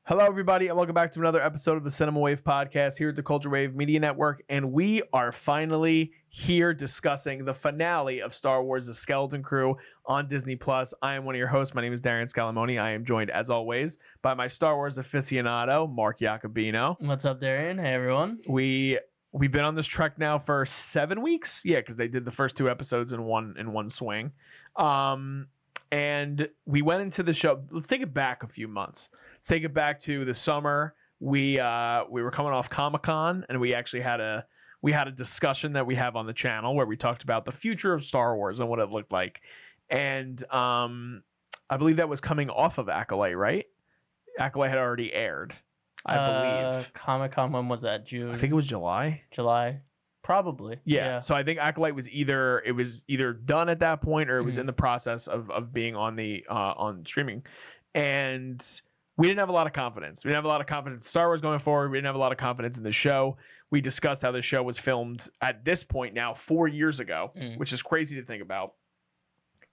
Hello, everybody, and welcome back to another episode of the Cinema Wave podcast here at the Culture Wave Media Network. And we are finally here discussing the finale of Star Wars: The Skeleton Crew on Disney Plus. I am one of your hosts. My name is Darian Scalamoni. I am joined, as always, by my Star Wars aficionado, Mark Jacobino. What's up, Darian? Hey, everyone. We've been on this trek now for 7 weeks. Yeah, because they did the first 2 episodes in one swing. And we went into the show. Let's take it back a few months. Let's take it back to the summer. We were coming off Comic-Con, and we actually had a discussion that we have on the channel where we talked about the future of Star Wars and what it looked like. And I believe that was coming off of Acolyte, right? Acolyte had already aired, I believe. Comic-Con, when was that? June? I think it was July. Probably. Yeah. So I think Acolyte was either done at that point or it was in the process of being on streaming. And we didn't have a lot of confidence. We didn't have a lot of confidence in Star Wars going forward. We didn't have a lot of confidence in the show. We discussed how the show was filmed at this point now 4 years ago, which is crazy to think about.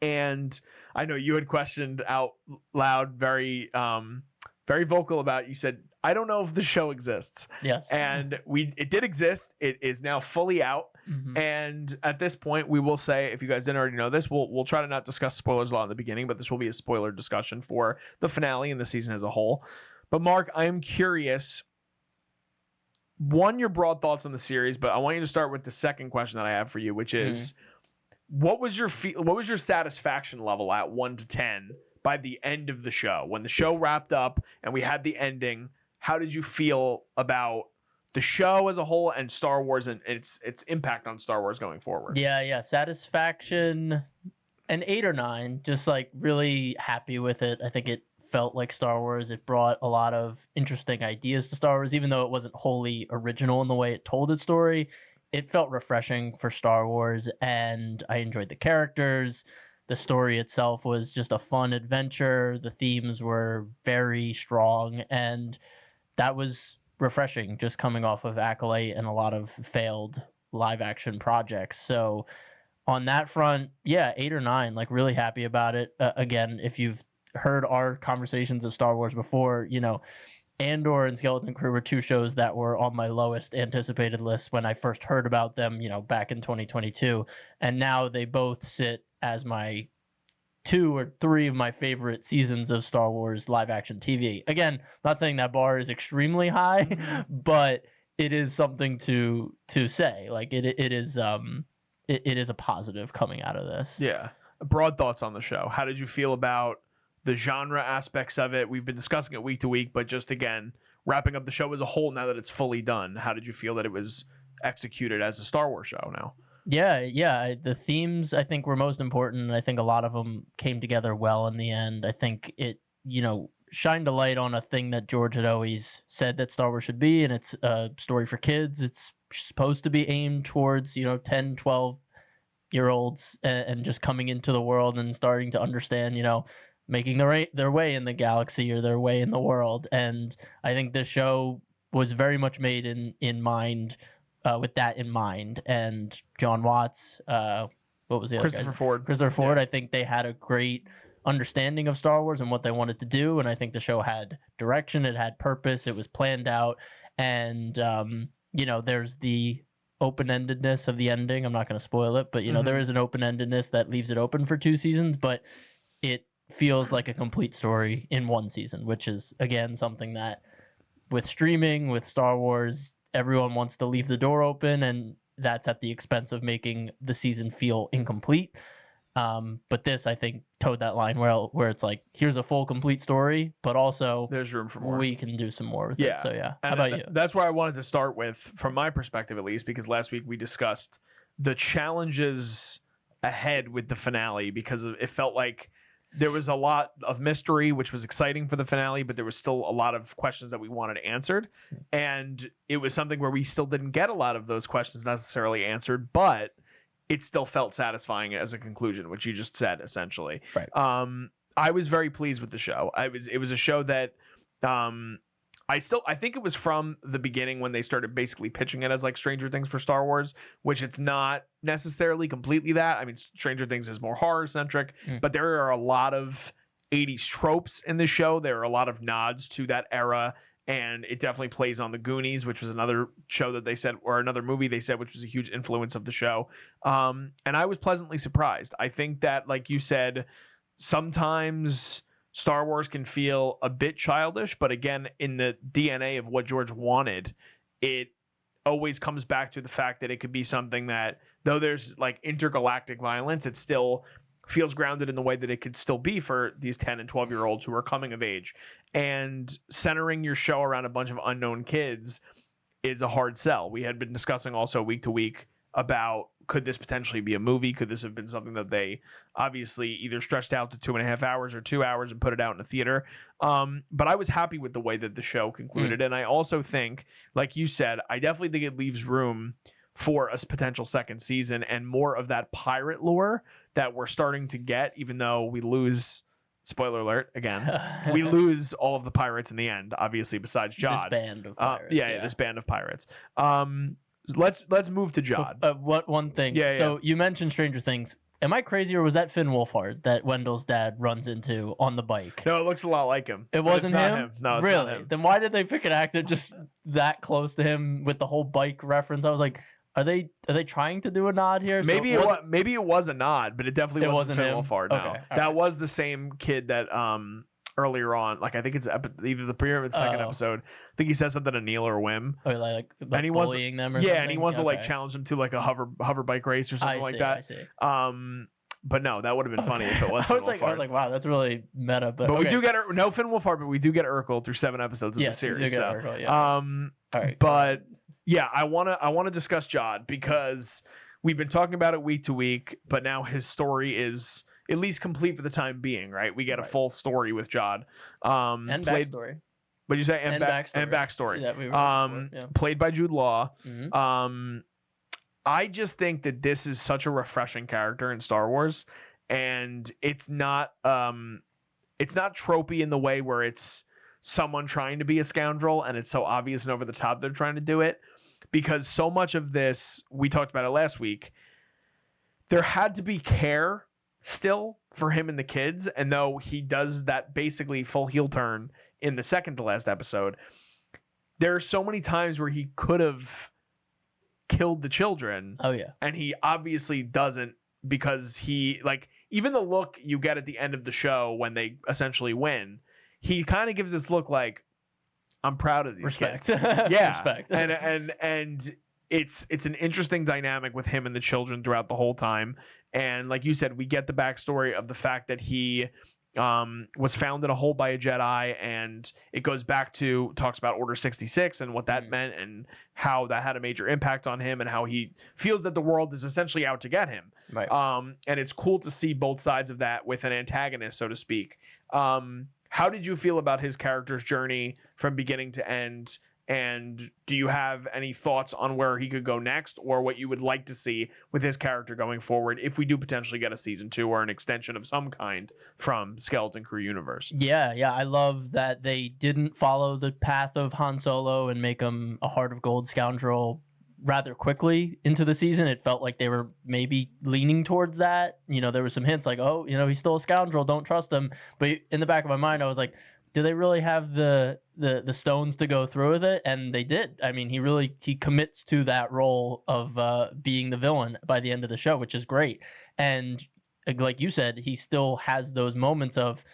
And I know you had questioned out loud, very vocal about it. You said, I don't know if the show exists. Yes. And it did exist. It is now fully out. And at this point, we will say, if you guys didn't already know this, we'll try to not discuss spoilers a lot in the beginning, but this will be a spoiler discussion for the finale and the season as a whole. But Mark, I am curious, one, your broad thoughts on the series, but I want you to start with the second question that I have for you, which is, what was your satisfaction level at 1 to 10 by the end of the show? When the show wrapped up and we had the ending, how did you feel about the show as a whole and Star Wars and its impact on Star Wars going forward? Yeah. Satisfaction, an 8 or 9. Just like really happy with it. I think it felt like Star Wars. It brought a lot of interesting ideas to Star Wars, even though it wasn't wholly original in the way it told its story. It felt refreshing for Star Wars, and I enjoyed the characters. The story itself was just a fun adventure. The themes were very strong, and that was refreshing, just coming off of Acolyte and a lot of failed live action projects. So on that front, yeah, 8 or 9, like really happy about it. Again, if you've heard our conversations of Star Wars before, Andor and Skeleton Crew were 2 shows that were on my lowest anticipated list when I first heard about them, back in 2022. And now they both sit as my 2 or 3 of my favorite seasons of Star Wars live action TV. Again, not saying that bar is extremely high, but it is something to say. Like it is a positive coming out of this. Yeah. Broad thoughts on the show. How did you feel about the genre aspects of it? We've been discussing it week to week, but just again, wrapping up the show as a whole now that it's fully done, how did you feel that it was executed as a Star Wars show now? Yeah. The themes, I think, were most important. I think a lot of them came together well in the end. I think it, shined a light on a thing that George had always said that Star Wars should be, and it's a story for kids. It's supposed to be aimed towards, 10, 12-year-olds and just coming into the world and starting to understand, making their way in the galaxy or their way in the world. And I think this show was very much made in mind, with that in mind. And John Watts, what was the other Christopher Ford. Yeah. I think they had a great understanding of Star Wars and what they wanted to do. And I think the show had direction, it had purpose, it was planned out. And, there's the open-endedness of the ending. I'm not going to spoil it, but, there is an open-endedness that leaves it open for 2 seasons, but it feels like a complete story in 1 season, which is, again, something that with streaming, with Star Wars, everyone wants to leave the door open, and that's at the expense of making the season feel incomplete. But this, I think, towed that line where it's like, here's a full, complete story, but also there's room for more. We can do some more with it. So, yeah. How about you? That's where I wanted to start with, from my perspective at least, because last week we discussed the challenges ahead with the finale, because it felt like there was a lot of mystery, which was exciting for the finale, but there was still a lot of questions that we wanted answered. And it was something where we still didn't get a lot of those questions necessarily answered, but it still felt satisfying as a conclusion, which you just said, essentially. Right. I was very pleased with the show. It was a show that I think it was from the beginning when they started basically pitching it as like Stranger Things for Star Wars, which it's not necessarily completely that. I mean, Stranger Things is more horror centric, but there are a lot of 80s tropes in the show. There are a lot of nods to that era, and it definitely plays on the Goonies, which was another show that they said, or another movie they said, which was a huge influence of the show. And I was pleasantly surprised. I think that, like you said, sometimes Star Wars can feel a bit childish, but again, in the DNA of what George wanted, it always comes back to the fact that it could be something that, though there's like intergalactic violence, it still feels grounded in the way that it could still be for these 10 and 12-year-olds who are coming of age. And centering your show around a bunch of unknown kids is a hard sell. We had been discussing also week to week about, could this potentially be a movie? Could this have been something that they obviously either stretched out to 2.5 hours or 2 hours and put it out in a theater? But I was happy with the way that the show concluded. And I also think, like you said, I definitely think it leaves room for a potential second season and more of that pirate lore that we're starting to get, even though we lose, spoiler alert, again, we lose all of the pirates in the end, obviously, besides Jod. This band of pirates. This band of pirates. Let's move to Jod. One thing. So you mentioned Stranger Things. Am I crazy, or was that Finn Wolfhard that Wendell's dad runs into on the bike? No, it looks a lot like him. It wasn't him? No, it's really? not him. Then why did they pick an actor just that close to him with the whole bike reference? I was like, are they trying to do a nod here? Maybe it was a nod, but it definitely wasn't Finn Wolfhard. No, okay, that was the same kid that earlier on, like I think it's either the premiere or the second episode. I think he says something to Neil or Wim. Oh, like and he bullying them or something? And he wants to like challenge them to like a hover bike race or something like that. I see. But no, that would have been funny if it was. I was like, wow, that's really meta. But we do get no Finn Wolfhard, but we do get Urkel through 7 episodes of the series. We do get Urkel, all right, but. Yeah, I wanna discuss Jod because we've been talking about it week to week, but now his story is at least complete for the time being, right? We get a full story with Jod. And backstory. What'd you say? And backstory. That we were played by Jude Law. Mm-hmm. I just think that this is such a refreshing character in Star Wars, and it's not tropey in the way where it's someone trying to be a scoundrel and it's so obvious and over the top they're trying to do it. Because so much of this, we talked about it last week, there had to be care still for him and the kids. And though he does that basically full heel turn in the second to last episode, there are so many times where he could have killed the children. Oh, yeah. And he obviously doesn't, because he, like, even the look you get at the end of the show when they essentially win, he kind of gives this look like, I'm proud of these kids. Yeah. Respect. and it's an interesting dynamic with him and the children throughout the whole time. And like you said, we get the backstory of the fact that he was found in a hole by a Jedi, and it goes back to, talks about Order 66 and what that meant and how that had a major impact on him and how he feels that the world is essentially out to get him. Right. And it's cool to see both sides of that with an antagonist, so to speak. How did you feel about his character's journey from beginning to end? And do you have any thoughts on where he could go next, or what you would like to see with his character going forward if we do potentially get a season 2 or an extension of some kind from Skeleton Crew universe? Yeah. I love that they didn't follow the path of Han Solo and make him a heart of gold scoundrel rather quickly into the season. It felt like they were maybe leaning towards that. There were some hints like, oh, he's still a scoundrel, don't trust him. But in the back of my mind, I was like, do they really have the stones to go through with it? And they did. I mean, he commits to that role of being the villain by the end of the show, which is great. And like you said, he still has those moments of,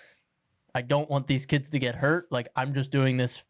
I don't want these kids to get hurt. Like, I'm just doing this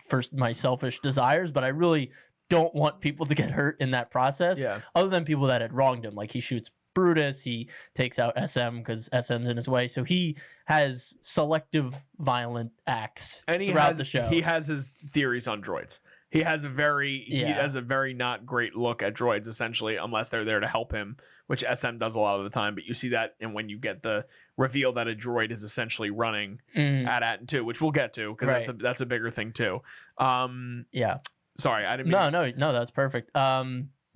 for my selfish desires, but I really don't want people to get hurt in that process. Yeah. Other than people that had wronged him. Like, he shoots Brutus, he takes out SM because SM's in his way. So he has selective violent acts throughout the show. He has his theories on droids. He has a very not great look at droids, essentially, unless they're there to help him, which SM does a lot of the time. But you see that, and when you get the reveal that a droid is essentially running at Atten 2, which we'll get to, because that's a bigger thing too. Yeah. Sorry, I didn't mean No, that's perfect.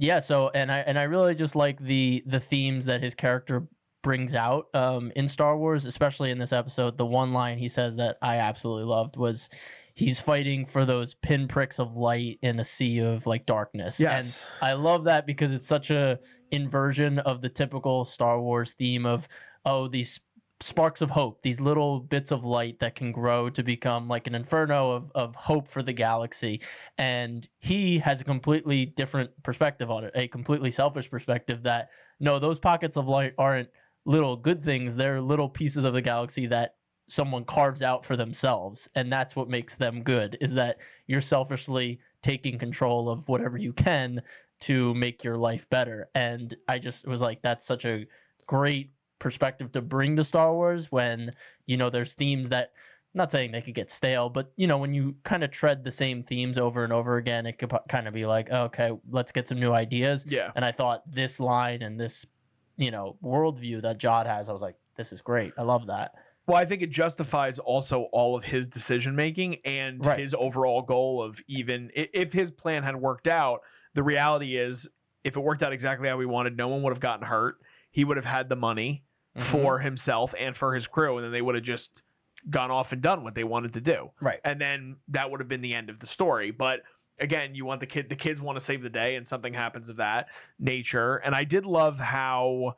Yeah, so and I really just like the themes that his character brings out in Star Wars, especially in this episode. The one line he says that I absolutely loved was, he's fighting for those pinpricks of light in a sea of like darkness. Yes. And I love that because it's such a inversion of the typical Star Wars theme of, oh, these sparks of hope, these little bits of light that can grow to become like an inferno of hope for the galaxy. And he has a completely different perspective on it, a completely selfish perspective that, no, those pockets of light aren't little good things. They're little pieces of the galaxy that someone carves out for themselves. And that's what makes them good, is that you're selfishly taking control of whatever you can to make your life better. And I just was like, that's such a great perspective to bring to Star Wars when, you know, there's themes that, I'm not saying they could get stale, but, you know, when you kind of tread the same themes over and over again, it could kind of be like, okay, let's get some new ideas. Yeah. And I thought this line and this, you know, worldview that Jude has, I was like, this is great. I love that. Well, I think it justifies also all of his decision making and his overall goal of, even if his plan had worked out, the reality is if it worked out exactly how we wanted, no one would have gotten hurt. He would have had the money for himself and for his crew, and then they would have just gone off and done what they wanted to do. Right. And then that would have been the end of the story. But again, you want the kids want to save the day, and something happens of that nature. And I did love how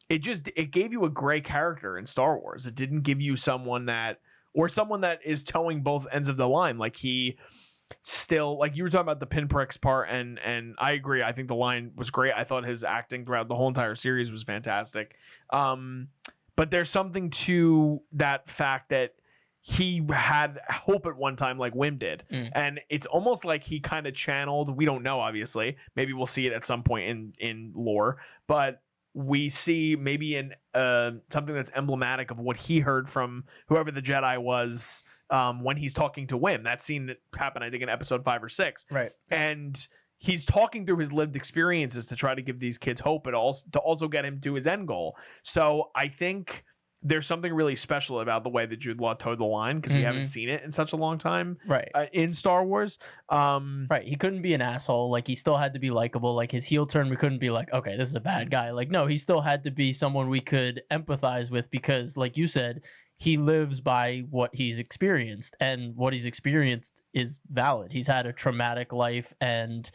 it gave you a gray character in Star Wars. It didn't give you someone that is towing both ends of the line. Like he still, like you were talking about the pinpricks part, and I agree. I think the line was great. I thought his acting throughout the whole entire series was fantastic. But there's something to that fact that he had hope at one time like Wim did. And it's almost like he kind of channeled, we don't know, obviously. Maybe we'll see it at some point in lore, but we see maybe in something that's emblematic of what he heard from whoever the Jedi was when he's talking to Wim. That scene that happened, I think, in episode 5 or 6. Right. And he's talking through his lived experiences to try to give these kids hope, but also get him to his end goal. So I think there's something really special about the way that Jude Law towed the line, because we haven't seen it in such a long time, right? In Star Wars, right? He couldn't be an asshole. Like, he still had to be likable. Like, his heel turn, we couldn't be like, okay, this is a bad guy. Like, no, he still had to be someone we could empathize with, because, like you said, he lives by what he's experienced, and what he's experienced is valid. He's had a traumatic life, and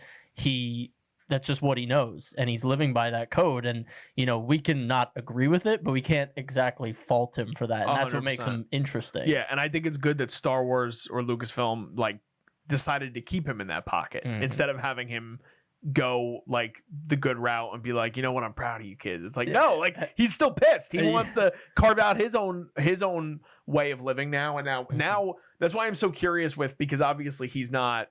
that's just what he knows, and he's living by that code. And, you know, we can not agree with it, but we can't exactly fault him for that. And that's 100%. what makes him interesting. Yeah, and I think it's good that Star Wars or Lucasfilm like decided to keep him in that pocket instead of having him go like the good route and be like, you know what, I'm proud of you kids. It's like, no, like he's still pissed. He wants to carve out his own way of living now. And now that's why I'm so curious because obviously he's not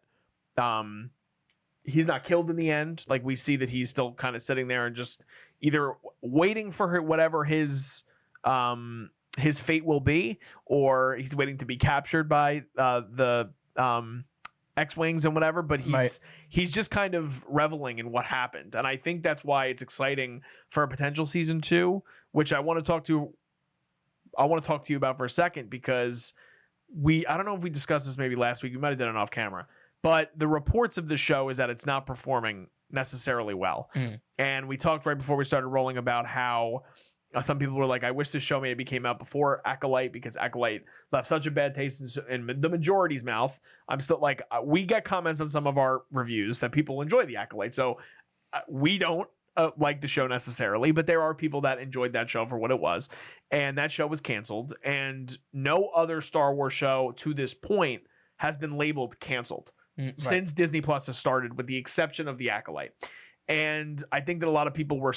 killed in the end. Like, we see that he's still kind of sitting there and just either waiting for whatever his fate will be, or he's waiting to be captured by the X-Wings and whatever. But he's just kind of reveling in what happened. And I think that's why it's exciting for a potential season 2, which I want to talk to you about for a second, because I don't know if we discussed this maybe last week. We might have done it off camera. But the reports of the show is that it's not performing necessarily well. And we talked right before we started rolling about how some people were like, I wish this show maybe came out before Acolyte, because Acolyte left such a bad taste in the majority's mouth. I'm still like, we get comments on some of our reviews that people enjoy the Acolyte. So we don't like the show necessarily, but there are people that enjoyed that show for what it was. And that show was canceled. And no other Star Wars show to this point has been labeled canceled. Since Disney Plus has started, with the exception of The Acolyte. And I think that a lot of people were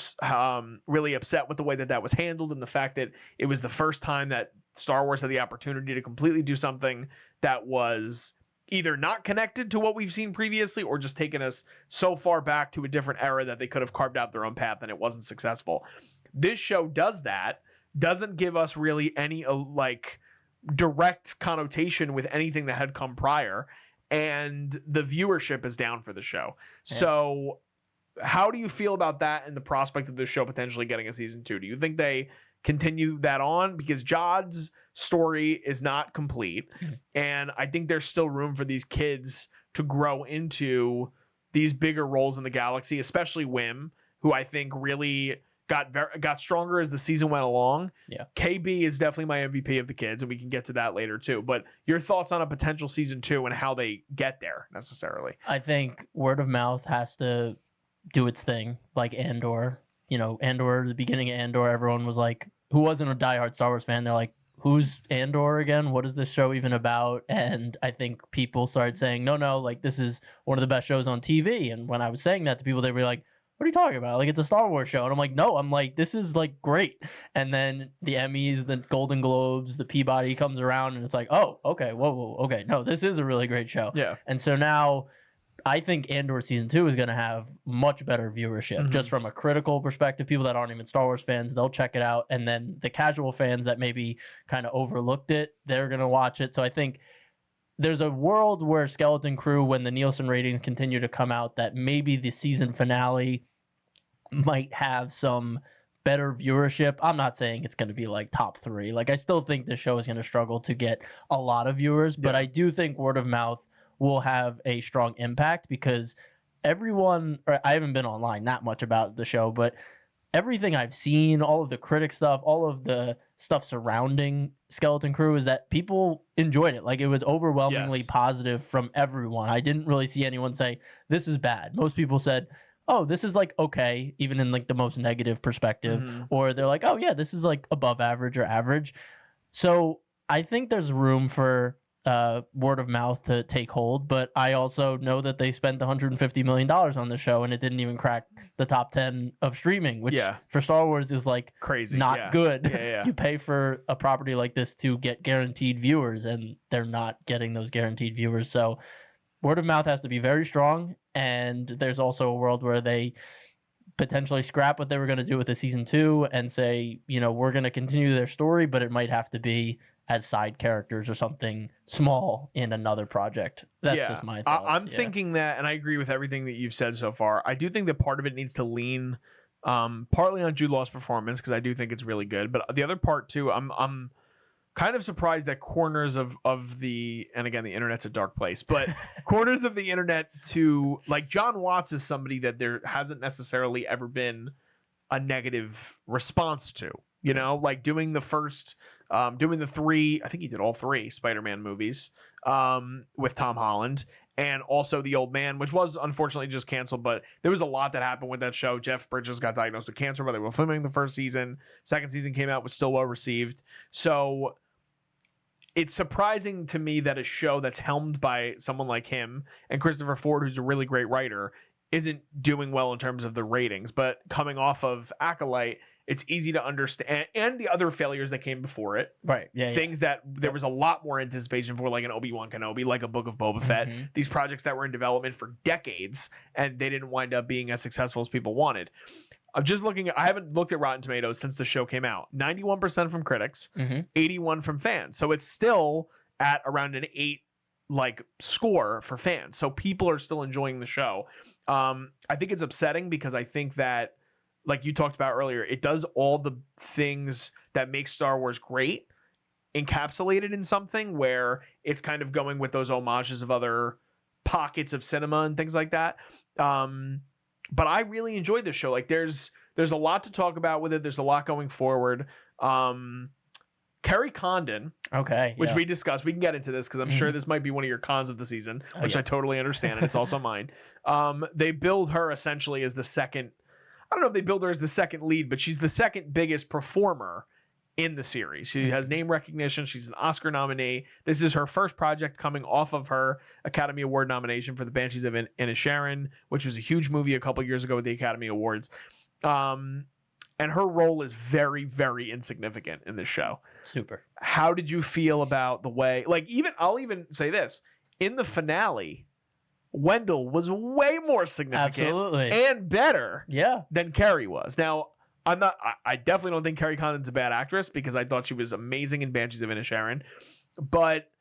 really upset with the way that was handled, and the fact that it was the first time that Star Wars had the opportunity to completely do something that was either not connected to what we've seen previously, or just taken us so far back to a different era that they could have carved out their own path and it wasn't successful. This show does that, doesn't give us really any direct connotation with anything that had come prior. And the viewership is down for the show. Yeah. So how do you feel about that and the prospect of this show potentially getting a season 2? Do you think they continue that on? Because Jude's story is not complete. And I think there's still room for these kids to grow into these bigger roles in the galaxy, especially Wim, who I think really got stronger as the season went along. Yeah. KB is definitely my MVP of the kids, and we can get to that later too. But your thoughts on a potential season 2 and how they get there necessarily? I think word of mouth has to do its thing, like Andor. You know, Andor, the beginning of Andor, everyone was like, who wasn't a diehard Star Wars fan, they're like, who's Andor again? What is this show even about? And I think people started saying, no, like this is one of the best shows on TV. And when I was saying that to people, they were like, what are you talking about? Like, it's a Star Wars show. And I'm like, no, I'm like, this is like great. And then the Emmys, the Golden Globes, the Peabody comes around and it's like, oh, okay, whoa, okay. No, this is a really great show. Yeah. And so now I think Andor season 2 is going to have much better viewership, just from a critical perspective. People that aren't even Star Wars fans, they'll check it out. And then the casual fans that maybe kind of overlooked it, they're going to watch it. So I think there's a world where Skeleton Crew, when the Nielsen ratings continue to come out, that maybe the season finale might have some better viewership. I'm not saying it's going to be like top 3. Like, I still think the show is going to struggle to get a lot of viewers, but I do think word of mouth will have a strong impact because everyone, or I haven't been online that much about the show, but everything I've seen, all of the critic stuff, all of the stuff surrounding Skeleton Crew is that people enjoyed it. Like, it was overwhelmingly positive from everyone. I didn't really see anyone say, this is bad. Most people said, oh, this is like okay, even in like the most negative perspective, or they're like, oh yeah, this is like above average or average. So I think there's room for word of mouth to take hold, but I also know that they spent $150 million on the show and it didn't even crack the top 10 of streaming, which for Star Wars is like crazy, not good. Yeah. You pay for a property like this to get guaranteed viewers and they're not getting those guaranteed viewers. So word of mouth has to be very strong, and there's also a world where they potentially scrap what they were going to do with the season 2 and say, you know, we're going to continue their story, but it might have to be as side characters or something small in another project. That's just my thoughts. I'm thinking that, and I agree with everything that you've said so far. I do think that part of it needs to lean partly on Jude Law's performance, because I do think it's really good, but the other part too, I'm kind of surprised that corners of the, and again, the internet's a dark place, but corners of the internet to, like, John Watts is somebody that there hasn't necessarily ever been a negative response to, you know, like doing the 3, I think he did all 3 Spider-Man movies with Tom Holland, and also The Old Man, which was unfortunately just canceled, but there was a lot that happened with that show. Jeff Bridges got diagnosed with cancer while they were filming the first season. Second season came out, was still well received. So it's surprising to me that a show that's helmed by someone like him and Christopher Ford, who's a really great writer, isn't doing well in terms of the ratings. But coming off of Acolyte, it's easy to understand, and the other failures that came before it, right? Yeah, things that there was a lot more anticipation for, like an Obi-Wan Kenobi, like a Book of Boba Fett. These projects that were in development for decades, and they didn't wind up being as successful as people wanted. I'm just looking. I haven't looked at Rotten Tomatoes since the show came out. 91% from critics, 81% from fans. So it's still at around an 8 like score for fans. So people are still enjoying the show. I think it's upsetting because I think that, like you talked about earlier, it does all the things that make Star Wars great, encapsulated in something where it's kind of going with those homages of other pockets of cinema and things like that. But I really enjoyed this show. Like, there's a lot to talk about with it. There's a lot going forward. Kerry Condon, which we discussed. We can get into this because I'm sure this might be one of your cons of the season, which I totally understand, and it's also mine. They build her essentially as the second. I don't know if they build her as the second lead, but she's the second biggest performer in the series. She has name recognition. She's an Oscar nominee. This is her first project coming off of her Academy Award nomination for The Banshees of Inisherin, which was a huge movie a couple years ago with the Academy Awards. And her role is very, very insignificant in this show. Super. How did you feel about the way, like, I'll even say this, in the finale, Wendell was way more significant and better than Carrie was. Now, I definitely don't think Kerry Condon's a bad actress, because I thought she was amazing in Banshees of Inisherin. But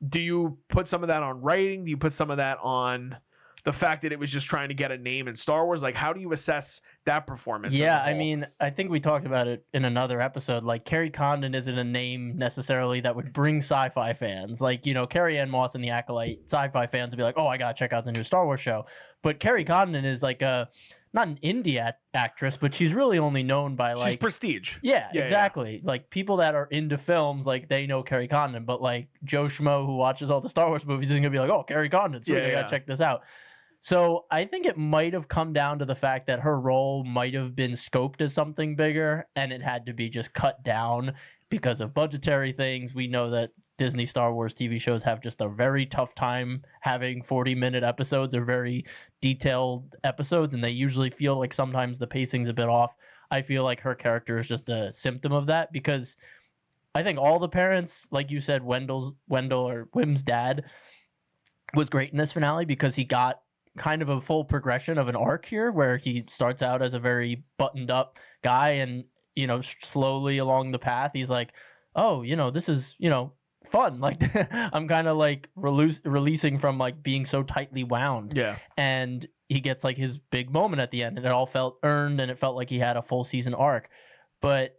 do you put some of that on writing? Do you put some of that on the fact that it was just trying to get a name in Star Wars? Like, how do you assess that performance? Yeah, I mean, I think we talked about it in another episode. Like, Kerry Condon isn't a name necessarily that would bring sci-fi fans. Like, you know, Carrie Ann Moss and The Acolyte, sci-fi fans would be like, oh, I gotta check out the new Star Wars show. But Kerry Condon is like not an indie actress, but she's really only known by, like, she's prestige. Yeah, exactly. Yeah. Like, people that are into films, like, they know Kerry Condon, but like Joe Schmo who watches all the Star Wars movies isn't gonna be like, oh, Kerry Condon, so I gotta check this out. So I think it might have come down to the fact that her role might have been scoped as something bigger and it had to be just cut down because of budgetary things. We know that Disney Star Wars TV shows have just a very tough time having 40-minute episodes or very detailed episodes, and they usually feel like sometimes the pacing's a bit off. I feel like her character is just a symptom of that, because I think all the parents, like you said, Wendell or Wim's dad was great in this finale because he got kind of a full progression of an arc here, where he starts out as a very buttoned up guy, and slowly along the path he's like, oh, this is fun. Like I'm kind of like releasing from like being so tightly wound. Yeah. And he gets like his big moment at the end, and it all felt earned, and it felt like he had a full season arc. But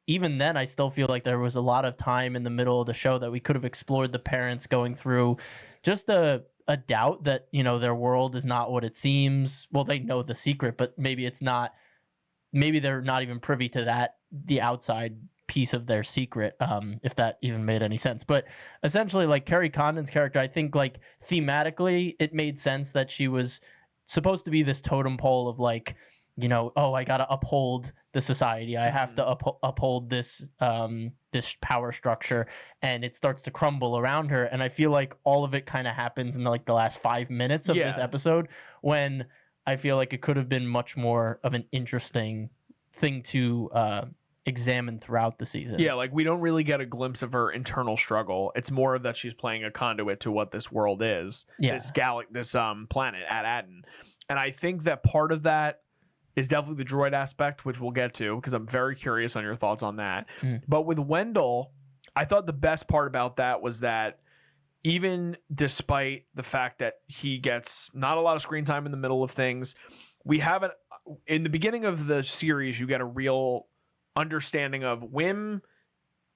even then, I still feel like there was a lot of time in the middle of the show that we could have explored the parents going through just a doubt that their world is not what it seems. Well, they know the secret, but maybe it's not. Maybe they're not even privy to that, the outside piece of their secret, if that even made any sense. But essentially, like Kerry Condon's character, I think like thematically it made sense that she was supposed to be this totem pole of like, oh, I gotta uphold the society, I have to uphold this this power structure, and it starts to crumble around her. And I feel like all of it kind of happens in like the last 5 minutes of this episode, when I feel like it could have been much more of an interesting thing to examine throughout the season. Yeah, like we don't really get a glimpse of her internal struggle. It's more of that she's playing a conduit to what this world is. Yeah. This planet at Aden. And I think that part of that is definitely the droid aspect, which we'll get to, because I'm very curious on your thoughts on that. But with Wendell, I thought the best part about that was that even despite the fact that he gets not a lot of screen time in the middle of things, we haven't, in the beginning of the series, you get a real understanding of Wim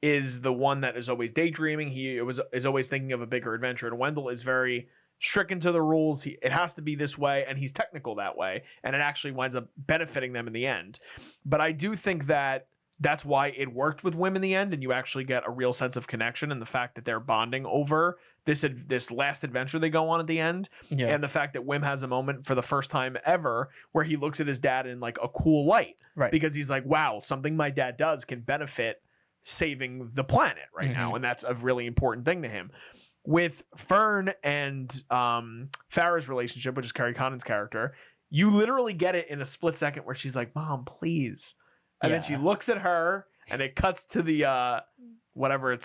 is the one that is always daydreaming. He is always thinking of a bigger adventure, and Wendell is very stricken to the rules. It has to be this way, and he's technical that way, and it actually winds up benefiting them in the end. But I do think that that's why it worked with Wim in the end, and you actually get a real sense of connection, and the fact that they're bonding over this last adventure they go on at the end, and the fact that Wim has a moment for the first time ever where he looks at his dad in like a cool light, right? Because he's like, wow, something my dad does can benefit saving the planet right now, and that's a really important thing to him. With Fern and Farrah's relationship, which is Kerry Condon's character, you literally get it in a split second where she's like, Mom, please. And then she looks at her, and it cuts to the whatever it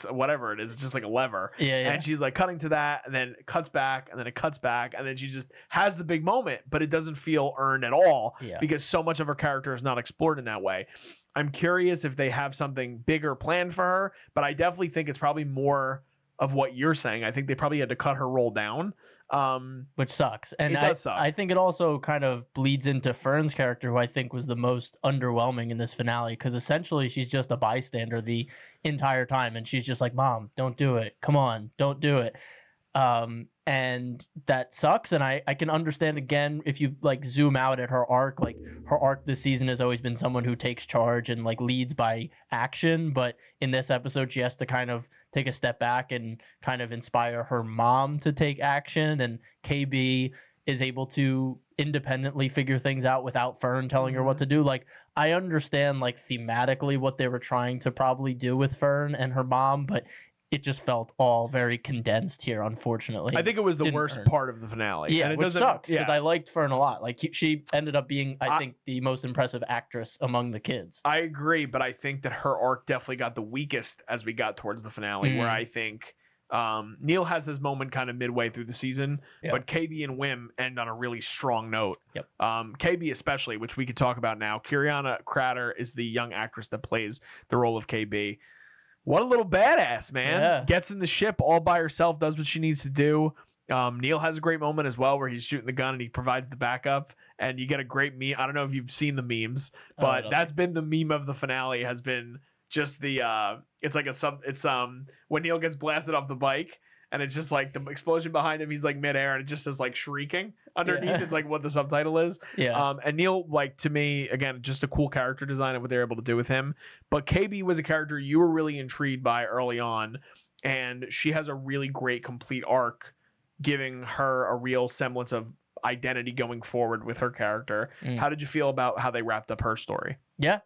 is. It's just like a lever. And she's like cutting to that, and then it cuts back, and then it cuts back, and then she just has the big moment, but it doesn't feel earned at all because so much of her character is not explored in that way. I'm curious if they have something bigger planned for her, but I definitely think it's probably more of what you're saying. I think they probably had to cut her role down, which sucks. And it does suck. I think it also kind of bleeds into Fern's character, who I think was the most underwhelming in this finale, because essentially she's just a bystander the entire time, and she's just like, Mom, don't do it. Come on, don't do it. And that sucks. And I can understand, again, if you like zoom out at her arc, like her arc this season has always been someone who takes charge and like leads by action. But in this episode, she has to kind of take a step back and kind of inspire her mom to take action. And KB is able to independently figure things out without Fern telling her what to do. Like, I understand like thematically what they were trying to probably do with Fern and her mom, but it just felt all very condensed here, unfortunately. I think it was the worst part of the finale. Yeah, and which sucks, because I liked Fern a lot. Like, she ended up being, I think, the most impressive actress among the kids. I agree, but I think that her arc definitely got the weakest as we got towards the finale, where I think Neil has his moment kind of midway through the season, but KB and Wim end on a really strong note. KB especially, which we could talk about now. Kiriana Crater is the young actress that plays the role of KB. What a little badass, man. Gets in the ship all by herself, does what she needs to do. Neil has a great moment as well where he's shooting the gun and he provides the backup, and you get a great meme. I don't know if you've seen the memes, but that's been the meme of the finale, has been just the it's when Neil gets blasted off the bike, and it's just like the explosion behind him, he's like midair, and it just says like shrieking underneath. It's like what the subtitle is. And Neil, like, to me, again, just a cool character design and what they're able to do with him. But KB was a character you were really intrigued by early on, and she has a really great complete arc, giving her a real semblance of identity going forward with her character. How did you feel about how they wrapped up her story? Yeah,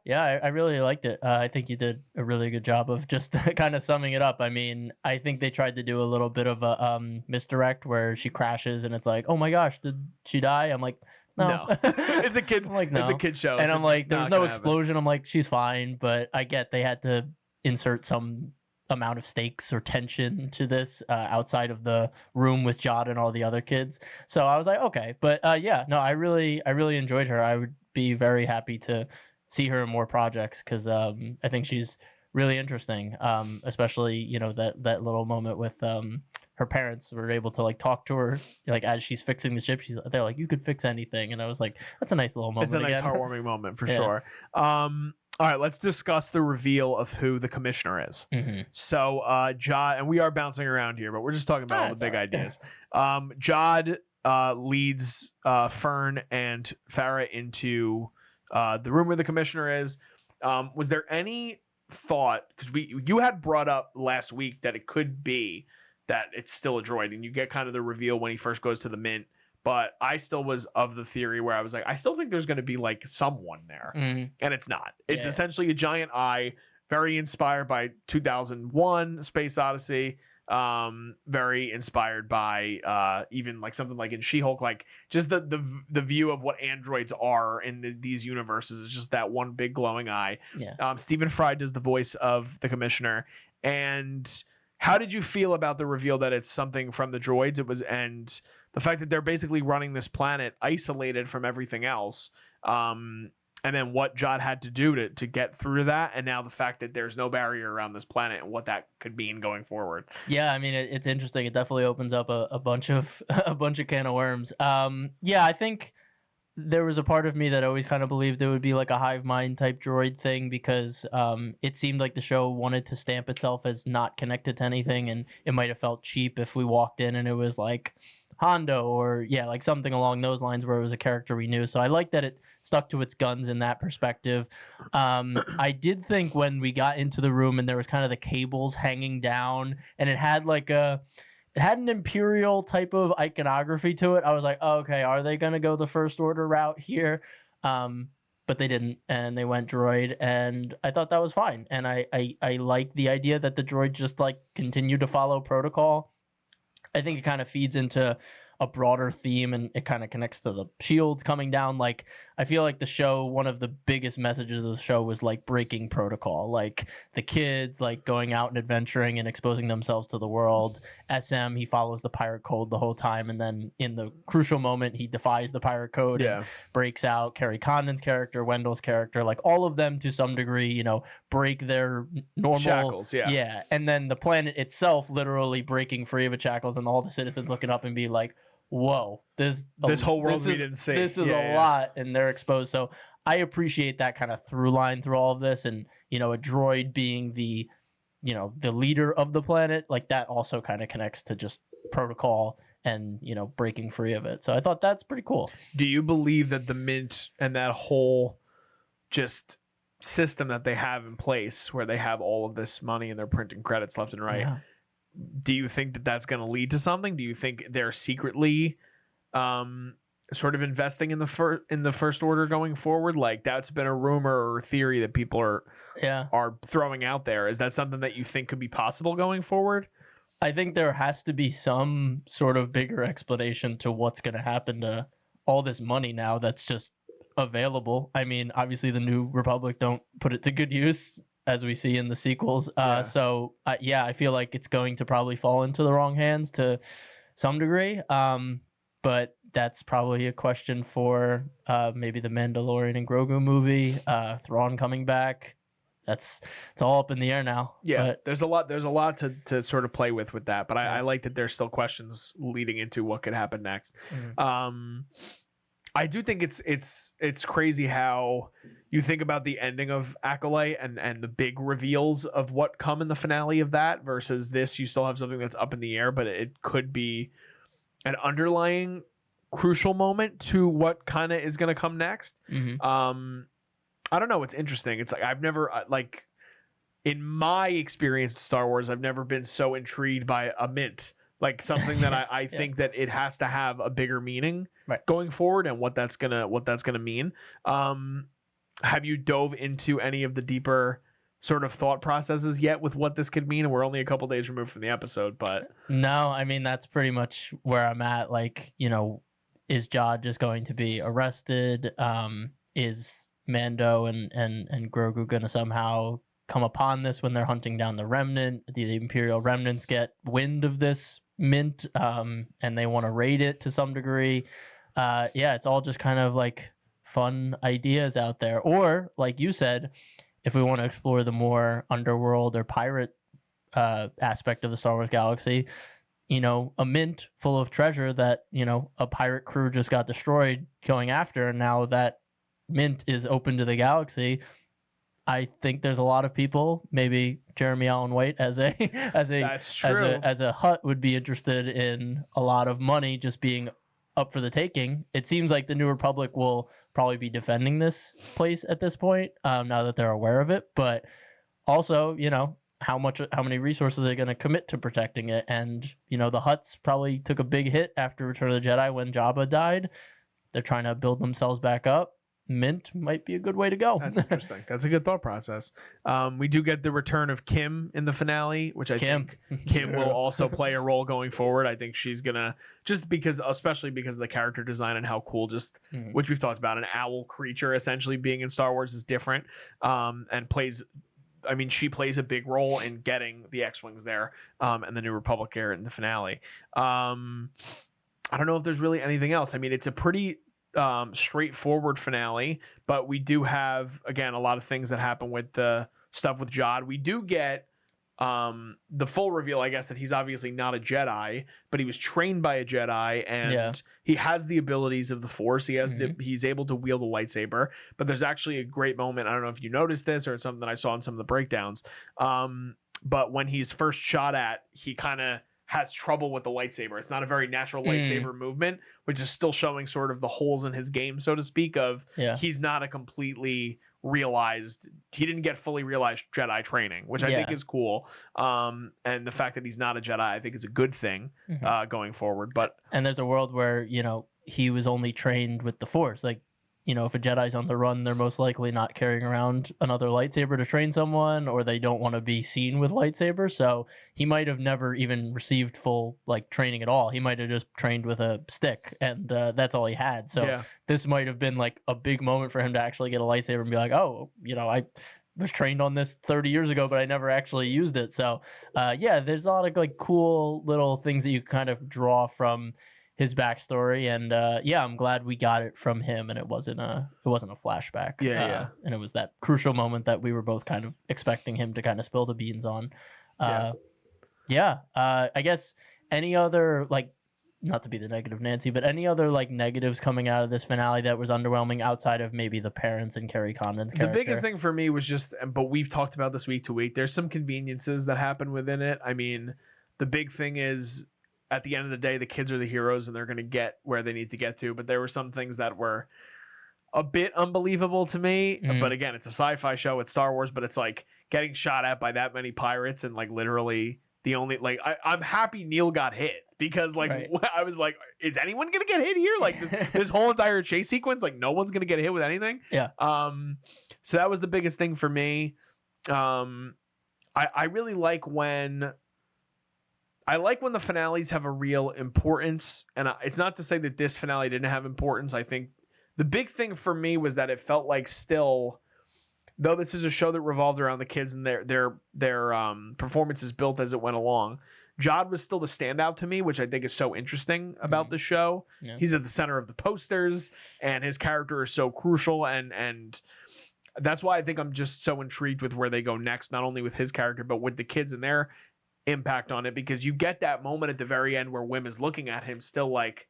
I really liked it. I think you did a really good job of just kind of summing it up. I mean, I think they tried to do a little bit of a misdirect where she crashes and it's like, oh my gosh, did she die? I'm like, no. It's a kid's like, no. It's a kid's show. And I'm like, there was no explosion. Happen. I'm like, she's fine, but I get they had to insert some amount of stakes or tension to this outside of the room with Jude and all the other kids. So I was like, okay, but yeah, no, I really enjoyed her. I would be very happy to see her in more projects because I think she's really interesting, especially that little moment with her parents were able to like talk to her like as she's fixing the ship. They're like, you could fix anything, and I was like, that's a nice little moment. It's a nice heartwarming moment for sure. All right, let's discuss the reveal of who the commissioner is. So Jude, and we are bouncing around here, but we're just talking about all the big ideas. Jude leads Fern and Farah into the room where the commissioner is. Was there any thought, because you had brought up last week that it could be that it's still a droid, and you get kind of the reveal when he first goes to the mint, but I still was of the theory where I was like, I still think there's going to be like someone there, and it's not. It's essentially a giant eye, very inspired by 2001 Space Odyssey, very inspired by even like something like in She-Hulk, like just the view of what androids are in these universes is just that one big glowing eye. Stephen Fry does the voice of the commissioner. And how did you feel about the reveal that it's something from the droids? It was, and the fact that they're basically running this planet isolated from everything else, and then what Jude had to do to get through that, and now the fact that there's no barrier around this planet and what that could mean going forward. Yeah, I mean, it's interesting. It definitely opens up a bunch of can of worms. Yeah, I think there was a part of me that always kind of believed it would be like a hive mind type droid thing because it seemed like the show wanted to stamp itself as not connected to anything, and it might have felt cheap if we walked in and it was like Hondo or like something along those lines where it was a character we knew. So I like that it stuck to its guns in that perspective. I did think when we got into the room and there was kind of the cables hanging down and it had like it had an Imperial type of iconography to it. I was like, oh, okay, are they going to go the First Order route here? But they didn't, and they went droid, and I thought that was fine. And I like the idea that the droid just like continue to follow protocol. I think it kind of feeds into a broader theme, and it kind of connects to the shield coming down. Like, I feel like the show, one of the biggest messages of the show was like breaking protocol, like the kids like going out and adventuring and exposing themselves to the world. SM, he follows the pirate code the whole time, and then in the crucial moment he defies the pirate code and breaks out. Carrie Condon's character, Wendell's character, like all of them to some degree, break their normal shackles. And then the planet itself literally breaking free of its shackles, and all the citizens looking up and be like, whoa, this whole world we didn't see. This is a lot, and they're exposed. So I appreciate that kind of through line through all of this, and a droid being the leader of the planet, like that also kind of connects to just protocol and breaking free of it. So I thought that's pretty cool. Do you believe that the mint and that whole just system that they have in place, where they have all of this money and they're printing credits left and right? Do you think that that's going to lead to something? Do you think they're secretly sort of investing in the First Order going forward? Like, that's been a rumor or theory that people are throwing out there. Is that something that you think could be possible going forward? I think there has to be some sort of bigger explanation to what's going to happen to all this money now that's just available. I mean, obviously the New Republic don't put it to good use, as we see in the sequels. So I feel like it's going to probably fall into the wrong hands to some degree. But that's probably a question for maybe the Mandalorian and Grogu movie, Thrawn coming back. It's all up in the air now. Yeah, but there's a lot to sort of play with that. But I like that there's still questions leading into what could happen next. I do think it's crazy how you think about the ending of Acolyte and the big reveals of what come in the finale of that versus this. You still have something that's up in the air, but it could be an underlying crucial moment to what kind of is going to come next. I don't know. It's interesting. It's like I've never in my experience with Star Wars, I've never been so intrigued by a mint like something that I think that it has to have a bigger meaning going forward, and what that's gonna mean. Have you dove into any of the deeper sort of thought processes yet with what this could mean? We're only a couple days removed from the episode, but no, I mean that's pretty much where I'm at. Like, is Jod just going to be arrested? Is Mando and Grogu gonna somehow come upon this when they're hunting down the remnant? Do the Imperial remnants get wind of this mint, and they want to raid it to some degree? It's all just kind of like fun ideas out there. Or like you said, if we want to explore the more underworld or pirate aspect of the Star Wars galaxy, a mint full of treasure that, a pirate crew just got destroyed going after, and now that mint is open to the galaxy. I think there's a lot of people, maybe Jeremy Allen White as a Hutt would be interested in a lot of money just being up for the taking. It seems like the New Republic will probably be defending this place at this point, now that they're aware of it. But also, how many resources are they going to commit to protecting it? And the Hutts probably took a big hit after Return of the Jedi when Jabba died. They're trying to build themselves back up. Mint might be a good way to go. That's interesting. That's a good thought process. We do get the return of Kim in the finale, which I think Kim will also play a role going forward. I think she's gonna, especially because of the character design and how cool, which we've talked about, an owl creature essentially being in Star Wars is different, and she plays a big role in getting the X-Wings there, and the New Republic here in the finale. I don't know if there's really anything else. I mean, it's a pretty straightforward finale, but we do have, again, a lot of things that happen with the stuff with Jod. We do get the full reveal, I guess, that he's obviously not a Jedi, but he was trained by a Jedi, and he has the abilities of the Force. He has he's able to wield a lightsaber. But there's actually a great moment. I don't know if you noticed this or it's something that I saw in some of the breakdowns. But when he's first shot at, he kind of has trouble with the lightsaber. It's not a very natural lightsaber movement, which is still showing sort of the holes in his game, so to speak, of he's not a completely realized, he didn't get fully realized Jedi training, which I think is cool. And the fact that he's not a Jedi, I think is a good thing going forward. And there's a world where, he was only trained with the Force. Like, if a Jedi's on the run, they're most likely not carrying around another lightsaber to train someone, or they don't want to be seen with lightsabers. So he might have never even received full training at all. He might have just trained with a stick, and that's all he had. So this might have been like a big moment for him to actually get a lightsaber and be like, oh, I was trained on this 30 years ago, but I never actually used it. So there's a lot of cool little things that you kind of draw from his backstory, and I'm glad we got it from him, and it wasn't a flashback. And it was that crucial moment that we were both kind of expecting him to kind of spill the beans on. I guess any other, not to be the negative Nancy, but any other negatives coming out of this finale that was underwhelming outside of maybe the parents and Kerry Condon's character? The biggest thing for me was but we've talked about this week to week, there's some conveniences that happen within it. I mean, the big thing is, at the end of the day, the kids are the heroes and they're going to get where they need to get to. But there were some things that were a bit unbelievable to me. But again, it's a sci-fi show. It's Star Wars, but it's getting shot at by that many pirates and literally the only I'm happy Neil got hit, because I was like, is anyone going to get hit here? This whole entire chase sequence, no one's going to get hit with anything. Yeah. So that was the biggest thing for me. I really like when the finales have a real importance, and it's not to say that this finale didn't have importance. I think the big thing for me was that it felt like, still, though this is a show that revolved around the kids and their performances built as it went along, Jod was still the standout to me, which I think is so interesting about the show. Yeah. He's at the center of the posters, and his character is so crucial, and that's why I think I'm just so intrigued with where they go next, not only with his character, but with the kids and their impact on it, because you get that moment at the very end where Wim is looking at him still like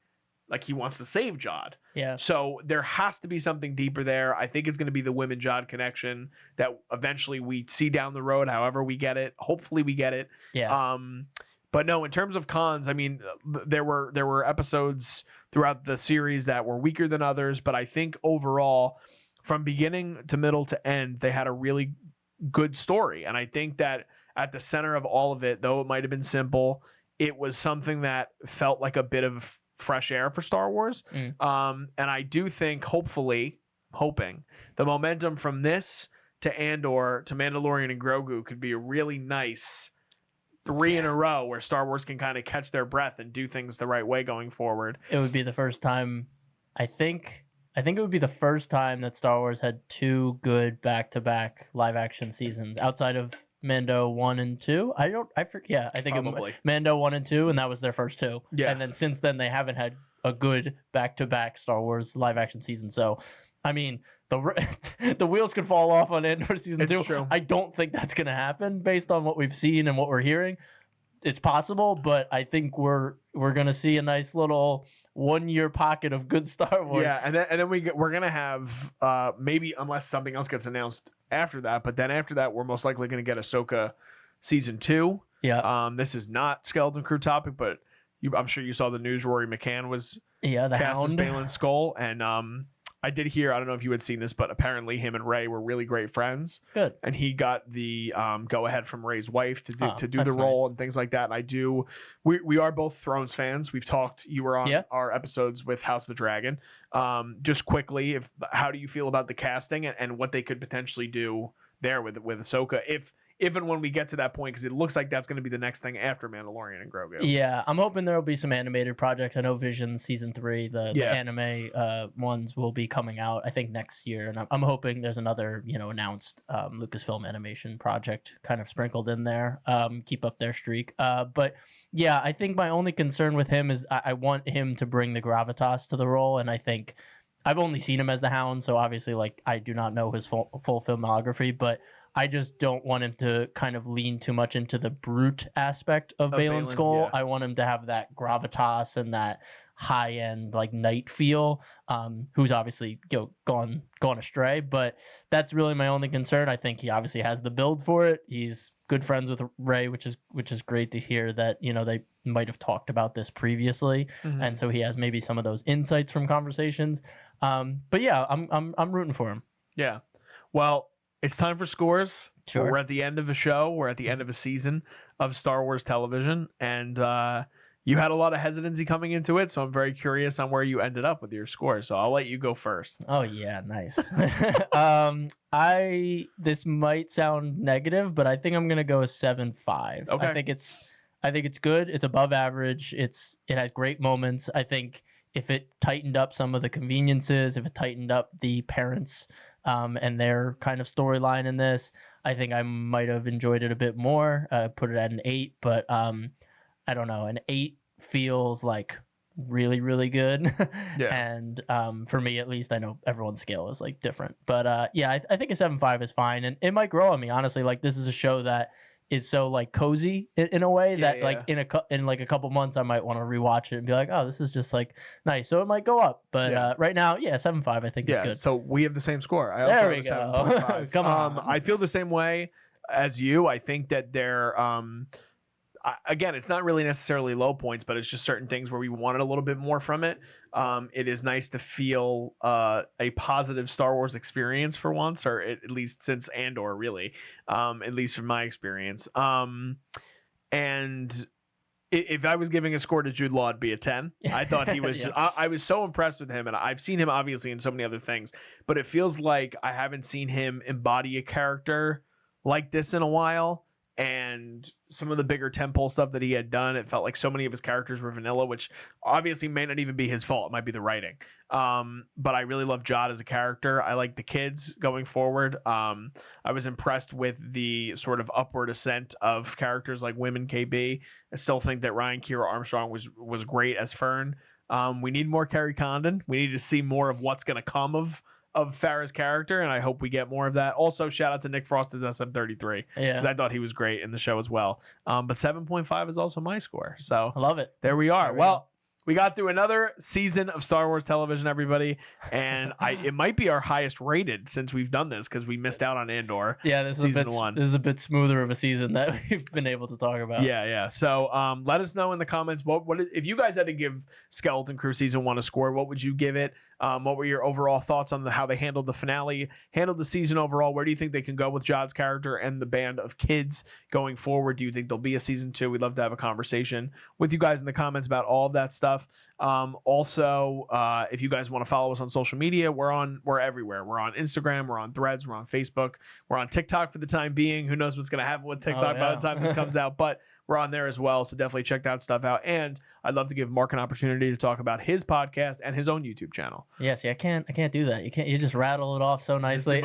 he wants to save Jod. Yeah. So there has to be something deeper there. I think it's going to be the Wim and Jod connection that eventually we see down the road, however we get it. Hopefully we get it. Yeah. But no, in terms of cons, I mean, there were episodes throughout the series that were weaker than others, but I think overall, from beginning to middle to end, they had a really good story. And I think that at the center of all of it, though it might have been simple, it was something that felt like a bit of fresh air for Star Wars. And I do think, hoping the momentum from this to Andor to Mandalorian and Grogu could be a really nice 3 in a row where Star Wars can kind of catch their breath and do things the right way going forward. It would be the first time, I think it would be the first time that Star Wars had 2 good back-to-back live-action seasons outside of Mando 1 and 2. I think Mando 1 and 2, and that was their first 2. Yeah. And then since then, they haven't had a good back-to-back Star Wars live-action season. So, I mean, the wheels could fall off on Andor season 2. True. I don't think that's going to happen based on what we've seen and what we're hearing. It's possible, but I think we're going to see a nice little 1-year pocket of good Star Wars. Yeah, and then we're gonna have maybe, unless something else gets announced after that, but then after that we're most likely gonna get Ahsoka season 2. Yeah. This is not Skeleton Crew topic, but I'm sure you saw the news. Rory McCann was the cast as Hound. Baylan Skoll, and I did hear, I don't know if you had seen this, but apparently him and Ray were really great friends. Good. And he got the go ahead from Ray's wife to do the that's role nice. and things like that. And we are both Thrones fans. We've talked, you were on our episodes with House of the Dragon. Just quickly, how do you feel about the casting and what they could potentially do there with Ahsoka if and when we get to that point, because it looks like that's going to be the next thing after Mandalorian and Grogu. Yeah, I'm hoping there will be some animated projects. I know Vision season 3, the anime ones will be coming out, I think, next year, and I'm hoping there's another announced Lucasfilm animation project kind of sprinkled in there. Keep up their streak. But yeah, I think my only concern with him is I want him to bring the gravitas to the role, and I think I've only seen him as the Hound, so obviously I do not know his full filmography, but I just don't want him to kind of lean too much into the brute aspect of Baylan Skoll. Yeah. I want him to have that gravitas and that high-end knight feel, who's obviously gone astray, but that's really my only concern. I think he obviously has the build for it. He's good friends with Ray, which is great to hear that they might have talked about this previously, and so he has maybe some of those insights from conversations. But yeah, I'm rooting for him. Yeah. Well, it's time for scores. Sure. We're at the end of a show. We're at the end of a season of Star Wars television, and you had a lot of hesitancy coming into it, so I'm very curious on where you ended up with your score. So I'll let you go first. Oh yeah, nice. This might sound negative, but I think I'm gonna go 7.5. Okay. I think it's good. It's above average. It has great moments. I think if it tightened up some of the conveniences, if it tightened up the parents and their kind of storyline in this, I think I might have enjoyed it a bit more. Put it at an 8, but I don't know. An 8 feels like really, really good. Yeah. And for me, at least, I know everyone's scale is different. But yeah, I think a 7.5 is fine. And it might grow on me, honestly. This is a show that is so cozy in a way that in a couple months I might want to rewatch it and be like, oh, this is just nice. So it might go up. But right now, 7.5 I think is good. So we have the same score. I also There have we a go. 7.5. Come on. I feel the same way as you. I think that they're again, it's not really necessarily low points, but it's just certain things where we wanted a little bit more from it. It is nice to feel a positive Star Wars experience for once, or at least since Andor, really, at least from my experience. And if I was giving a score to Jude Law, it'd be a 10. I thought he was I was so impressed with him, and I've seen him obviously in so many other things, but it feels like I haven't seen him embody a character like this in a while. And some of the bigger tentpole stuff that he had done, it felt like so many of his characters were vanilla, which obviously may not even be his fault. It might be the writing. But I really love Jod as a character. I like the kids going forward. I was impressed with the sort of upward ascent of characters like Women KB. I still think that Ryan Keira Armstrong was great as Fern. We need more Kerry Condon. We need to see more of what's going to come of Farrah's character, and I hope we get more of that. Also, shout out to Nick Frost as SM33, because I thought he was great in the show as well. But 7.5 is also my score, so I love it. there we are. Well, We got through another season of Star Wars television, everybody, and it might be our highest rated since we've done this because we missed out on Andor. Yeah, this is a bit smoother of a season that we've been able to talk about. Yeah. So let us know in the comments what if you guys had to give Skeleton Crew season 1 a score, what would you give it? What were your overall thoughts on how they handled the finale, handled the season overall? Where do you think they can go with Jod's character and the band of kids going forward? Do you think there'll be a season 2? We'd love to have a conversation with you guys in the comments about all of that stuff. Also, if you guys want to follow us on social media, we're everywhere. We're on Instagram, we're on Threads, we're on Facebook, we're on TikTok for the time being. Who knows what's going to happen with TikTok by the time this comes out, but we're on there as well. So definitely check that stuff out. And I'd love to give Mark an opportunity to talk about his podcast and his own YouTube channel. Yeah, see, I can't do that. You just rattle it off so nicely.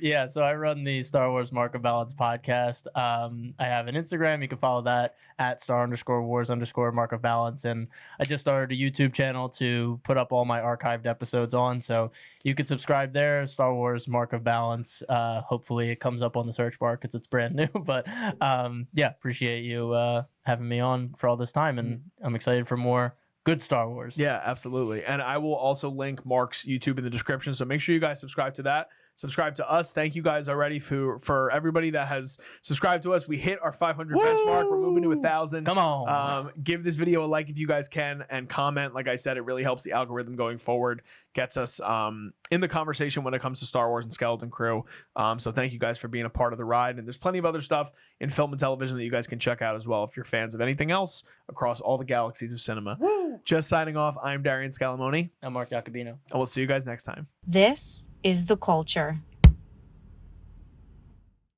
Yeah, so I run the Star Wars Mark of Balance podcast. I have an Instagram. You can follow that at @star_wars_Mark of Balance. And I just started a YouTube channel to put up all my archived episodes on. So you can subscribe there, Star Wars Mark of Balance. Hopefully it comes up on the search bar because it's brand new. But yeah, appreciate you having me on for all this time, and I'm excited for more good Star Wars. Yeah, absolutely. And I will also link Mark's YouTube in the description, so make sure you guys subscribe to that. Subscribe to us. Thank you guys already for everybody that has subscribed to us. We hit our 500 benchmark. We're moving to 1,000. Come on. Give this video a like if you guys can, and comment. Like I said, it really helps the algorithm going forward, gets us in the conversation when it comes to Star Wars and Skeleton Crew. So thank you guys for being a part of the ride. And there's plenty of other stuff in film and television that you guys can check out as well if you're fans of anything else across all the galaxies of cinema. Just signing off, I'm Darian Scalamoni. I'm Mark Jacobino. And we'll see you guys next time. This is The Culture.